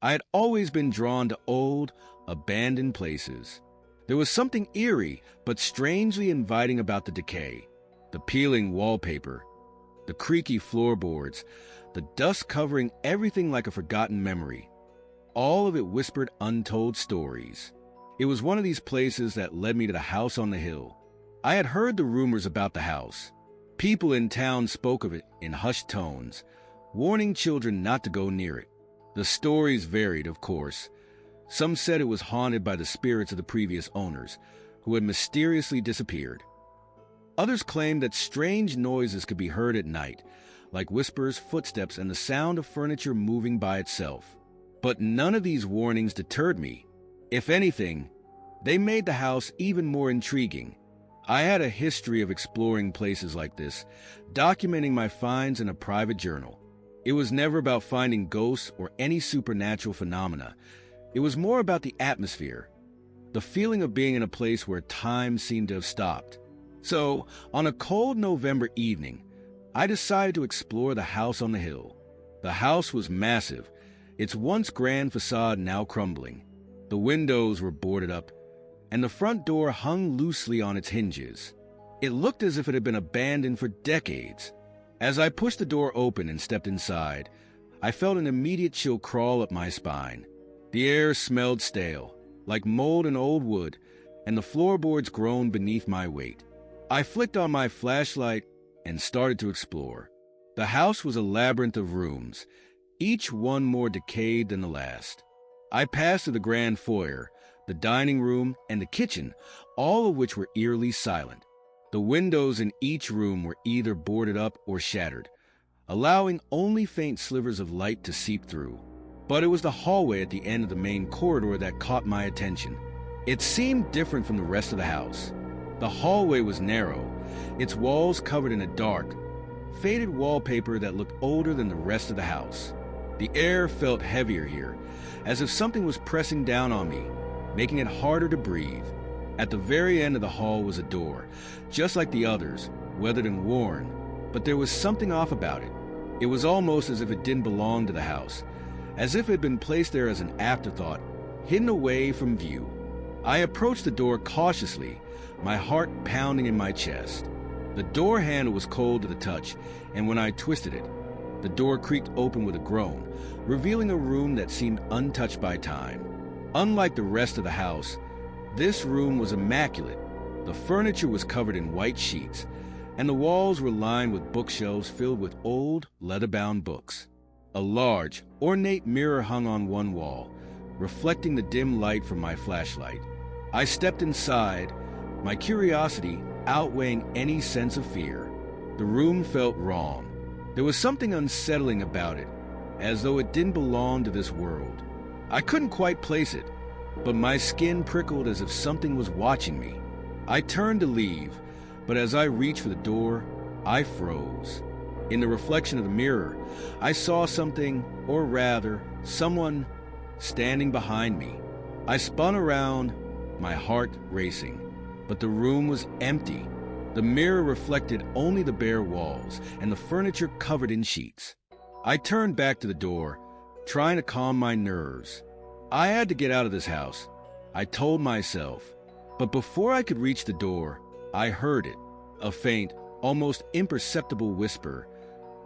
I had always been drawn to old, abandoned places. There was something eerie but strangely inviting about the decay, the peeling wallpaper, the creaky floorboards, the dust covering everything like a forgotten memory. All of it whispered untold stories. It was one of these places that led me to the house on the hill. I had heard the rumors about the house. People in town spoke of it in hushed tones, warning children not to go near it. The stories varied, of course. Some said it was haunted by the spirits of the previous owners, who had mysteriously disappeared. Others claimed that strange noises could be heard at night, like whispers, footsteps, and the sound of furniture moving by itself. But none of these warnings deterred me. If anything, they made the house even more intriguing. I had a history of exploring places like this, documenting my finds in a private journal. It was never about finding ghosts or any supernatural phenomena. It was more about the atmosphere, the feeling of being in a place where time seemed to have stopped. So, on a cold November evening, I decided to explore the house on the hill. The house was massive, its once grand facade now crumbling. The windows were boarded up, and the front door hung loosely on its hinges. It looked as if it had been abandoned for decades. As I pushed the door open and stepped inside, I felt an immediate chill crawl up my spine. The air smelled stale, like mold and old wood, and the floorboards groaned beneath my weight. I flicked on my flashlight and started to explore. The house was a labyrinth of rooms, each one more decayed than the last. I passed to the grand foyer, the dining room, and the kitchen, all of which were eerily silent. The windows in each room were either boarded up or shattered, allowing only faint slivers of light to seep through. But it was the hallway at the end of the main corridor that caught my attention. It seemed different from the rest of the house. The hallway was narrow, its walls covered in a dark, faded wallpaper that looked older than the rest of the house. The air felt heavier here, as if something was pressing down on me, making it harder to breathe. At the very end of the hall was a door, just like the others, weathered and worn, but there was something off about it. It was almost as if it didn't belong to the house, as if it had been placed there as an afterthought, hidden away from view. I approached the door cautiously, my heart pounding in my chest. The door handle was cold to the touch, and when I twisted it, the door creaked open with a groan, revealing a room that seemed untouched by time. Unlike the rest of the house, this room was immaculate. The furniture was covered in white sheets, and the walls were lined with bookshelves filled with old, leather-bound books. A large, ornate mirror hung on one wall, reflecting the dim light from my flashlight. I stepped inside, my curiosity outweighing any sense of fear. The room felt wrong. There was something unsettling about it, as though it didn't belong to this world. I couldn't quite place it, but my skin prickled as if something was watching me. I turned to leave, but as I reached for the door, I froze. In the reflection of the mirror, I saw something, or rather, someone, standing behind me. I spun around, my heart racing, but the room was empty. The mirror reflected only the bare walls and the furniture covered in sheets. I turned back to the door, trying to calm my nerves. I had to get out of this house, I told myself. But before I could reach the door, I heard it, a faint, almost imperceptible whisper,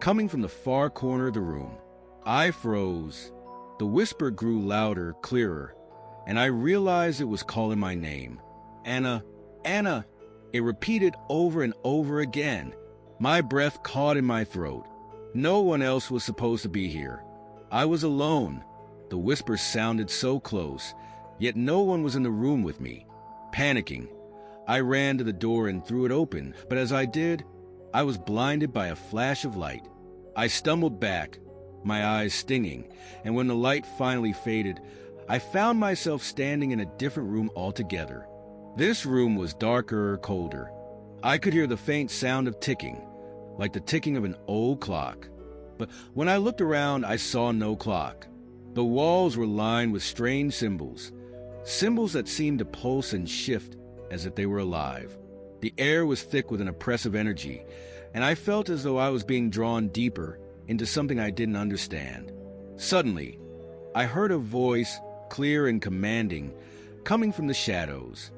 coming from the far corner of the room. I froze. The whisper grew louder, clearer, and I realized it was calling my name. Anna, Anna. It repeated over and over again. My breath caught in my throat. No one else was supposed to be here. I was alone. The whisper sounded so close, yet no one was in the room with me. Panicking, I ran to the door and threw it open, but as I did, I was blinded by a flash of light. I stumbled back, my eyes stinging, and when the light finally faded, I found myself standing in a different room altogether. This room was darker, colder. I could hear the faint sound of ticking, like the ticking of an old clock. But when I looked around, I saw no clock. The walls were lined with strange symbols that seemed to pulse and shift as if they were alive. The air was thick with an oppressive energy, and I felt as though I was being drawn deeper into something I didn't understand. Suddenly, I heard a voice, clear and commanding, coming from the shadows.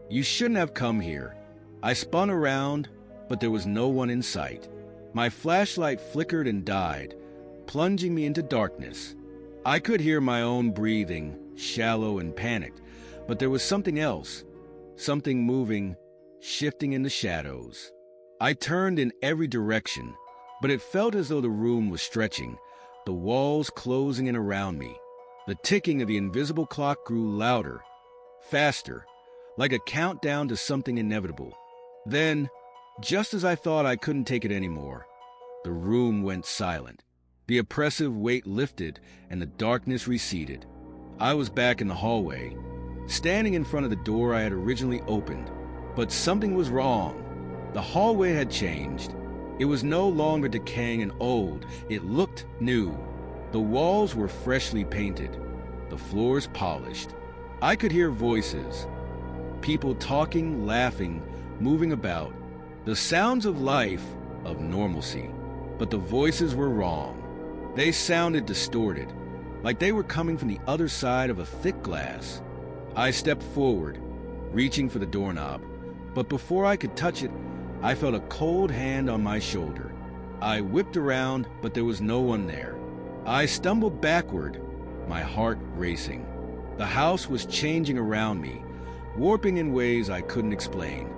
"You shouldn't have come here." I spun around, but there was no one in sight. My flashlight flickered and died, plunging me into darkness. I could hear my own breathing, shallow and panicked, but there was something else, something moving, shifting in the shadows. I turned in every direction, but it felt as though the room was stretching, the walls closing in around me. The ticking of the invisible clock grew louder, faster, like a countdown to something inevitable. Then, just as I thought I couldn't take it anymore, the room went silent. The oppressive weight lifted and the darkness receded. I was back in the hallway, standing in front of the door I had originally opened. But something was wrong. The hallway had changed. It was no longer decaying and old. It looked new. The walls were freshly painted, the floors polished. I could hear voices, people talking, laughing, moving about, the sounds of life, of normalcy. But the voices were wrong. They sounded distorted, like they were coming from the other side of a thick glass. I stepped forward, reaching for the doorknob, but before I could touch it, I felt a cold hand on my shoulder. I whipped around, but there was no one there. I stumbled backward, my heart racing. The house was changing around me, warping in ways I couldn't explain.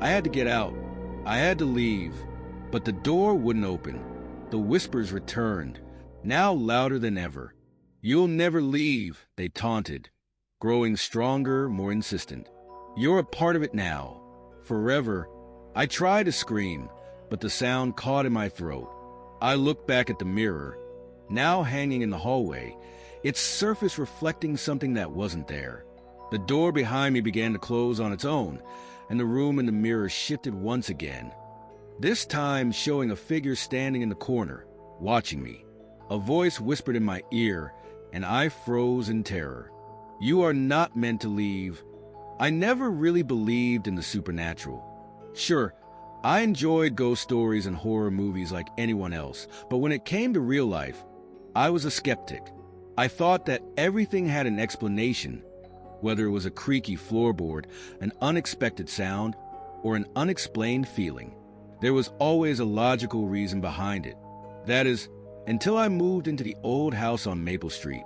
I had to get out. I had to leave, but the door wouldn't open. The whispers returned, now louder than ever. "You'll never leave," they taunted, growing stronger, more insistent. "You're a part of it now, forever." I tried to scream, but the sound caught in my throat. I looked back at the mirror, now hanging in the hallway, its surface reflecting something that wasn't there. The door behind me began to close on its own, and the room in the mirror shifted once again, this time showing a figure standing in the corner, watching me. A voice whispered in my ear, and I froze in terror. "You are not meant to leave." I never really believed in the supernatural. Sure, I enjoyed ghost stories and horror movies like anyone else, but when it came to real life, I was a skeptic. I thought that everything had an explanation, whether it was a creaky floorboard, an unexpected sound, or an unexplained feeling. There was always a logical reason behind it. That is, until I moved into the old house on Maple Street.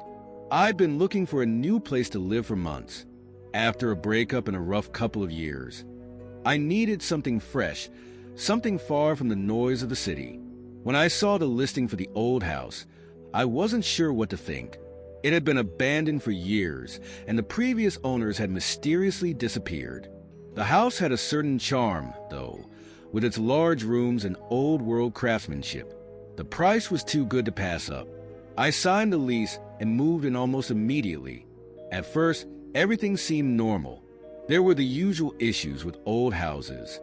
I'd been looking for a new place to live for months, after a breakup and a rough couple of years. I needed something fresh, something far from the noise of the city. When I saw the listing for the old house, I wasn't sure what to think. It had been abandoned for years, and the previous owners had mysteriously disappeared. The house had a certain charm, though, with its large rooms and old-world craftsmanship. The price was too good to pass up. I signed the lease and moved in almost immediately. At first, everything seemed normal. There were the usual issues with old houses,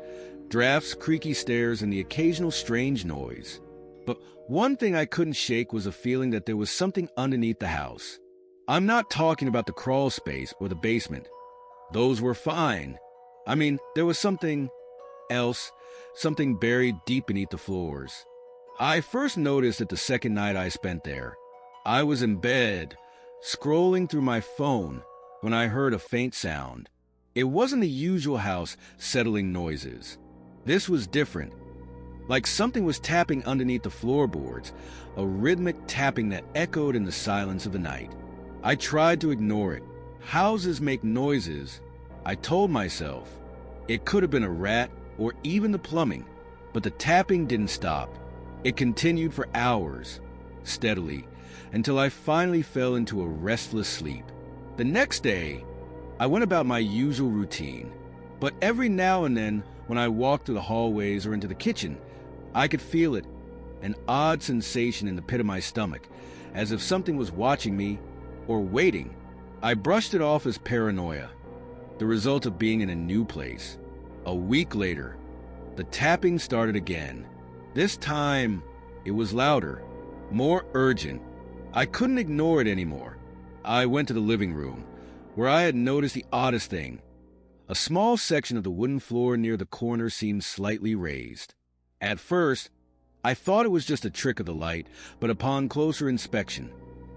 drafts, creaky stairs, and the occasional strange noise. But one thing I couldn't shake was a feeling that there was something underneath the house. I'm not talking about the crawl space or the basement. Those were fine. I mean, there was something else, something buried deep beneath the floors. I first noticed it the second night I spent there. I was in bed, scrolling through my phone, when I heard a faint sound. It wasn't the usual house settling noises. This was different. Like something was tapping underneath the floorboards, a rhythmic tapping that echoed in the silence of the night. I tried to ignore it. Houses make noises, I told myself. It could have been a rat or even the plumbing, but the tapping didn't stop. It continued for hours, steadily, until I finally fell into a restless sleep. The next day, I went about my usual routine, but every now and then, when I walked through the hallways or into the kitchen, I could feel it, an odd sensation in the pit of my stomach, as if something was watching me or waiting. I brushed it off as paranoia, the result of being in a new place. A week later, the tapping started again. This time, it was louder, more urgent. I couldn't ignore it anymore. I went to the living room, where I had noticed the oddest thing. A small section of the wooden floor near the corner seemed slightly raised. At first, I thought it was just a trick of the light, but upon closer inspection,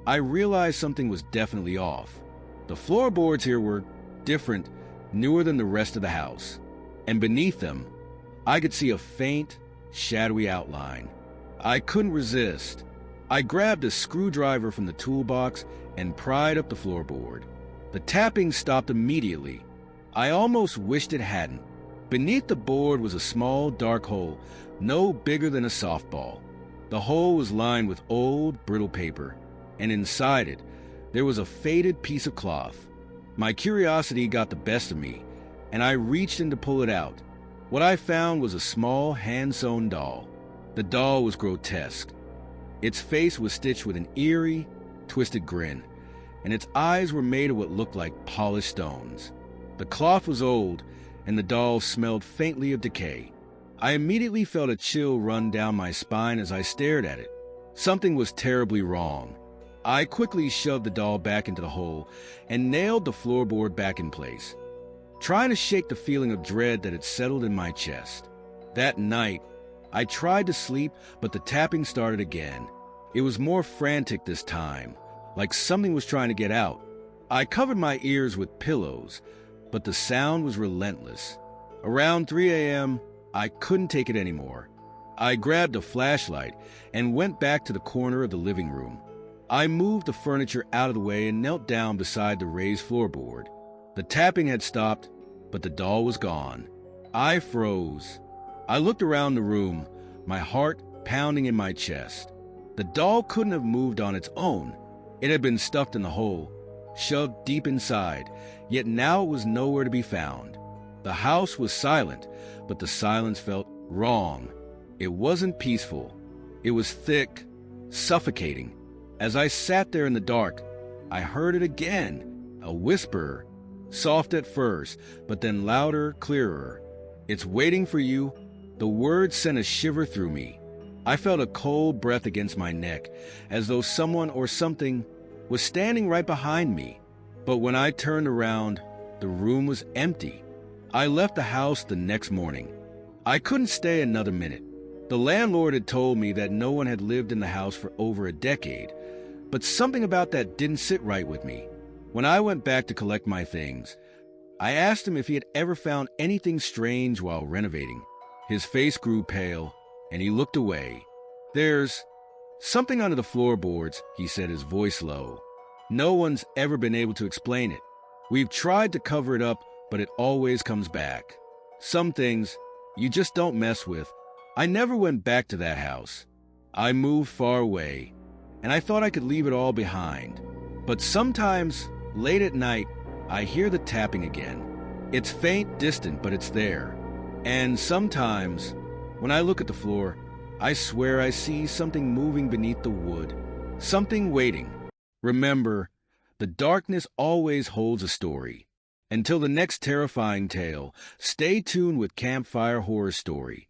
I realized something was definitely off. The floorboards here were different, newer than the rest of the house, and beneath them, I could see a faint, shadowy outline. I couldn't resist. I grabbed a screwdriver from the toolbox and pried up the floorboard. The tapping stopped immediately. I almost wished it hadn't. Beneath the board was a small, dark hole, no bigger than a softball. The hole was lined with old, brittle paper, and inside it, there was a faded piece of cloth. My curiosity got the best of me, and I reached in to pull it out. What I found was a small, hand-sewn doll. The doll was grotesque. Its face was stitched with an eerie, twisted grin, and its eyes were made of what looked like polished stones. The cloth was old, and the doll smelled faintly of decay. I immediately felt a chill run down my spine as I stared at it. Something was terribly wrong. I quickly shoved the doll back into the hole and nailed the floorboard back in place, trying to shake the feeling of dread that had settled in my chest. That night, I tried to sleep, but the tapping started again. It was more frantic this time, like something was trying to get out. I covered my ears with pillows, but the sound was relentless. Around 3 a.m., I couldn't take it anymore. I grabbed a flashlight and went back to the corner of the living room. I moved the furniture out of the way and knelt down beside the raised floorboard. The tapping had stopped, but the doll was gone. I froze. I looked around the room, my heart pounding in my chest. The doll couldn't have moved on its own. It had been stuffed in the hole, shoved deep inside, yet now it was nowhere to be found. The house was silent, but the silence felt wrong. It wasn't peaceful. It was thick, suffocating. As I sat there in the dark, I heard it again, a whisper, soft at first, but then louder, clearer. "It's waiting for you." The words sent a shiver through me. I felt a cold breath against my neck, as though someone or something was standing right behind me. But when I turned around, the room was empty. I left the house the next morning. I couldn't stay another minute. The landlord had told me that no one had lived in the house for over a decade, but something about that didn't sit right with me. When I went back to collect my things, I asked him if he had ever found anything strange while renovating. His face grew pale, and he looked away. "There's something under the floorboards," he said, his voice low. "No one's ever been able to explain it. We've tried to cover it up, but it always comes back. Some things you just don't mess with." I never went back to that house. I moved far away, and I thought I could leave it all behind. But sometimes, late at night, I hear the tapping again. It's faint, distant, but it's there. And sometimes, when I look at the floor, I swear I see something moving beneath the wood, something waiting. Remember, the darkness always holds a story. Until the next terrifying tale, stay tuned with Campfire Horror Story.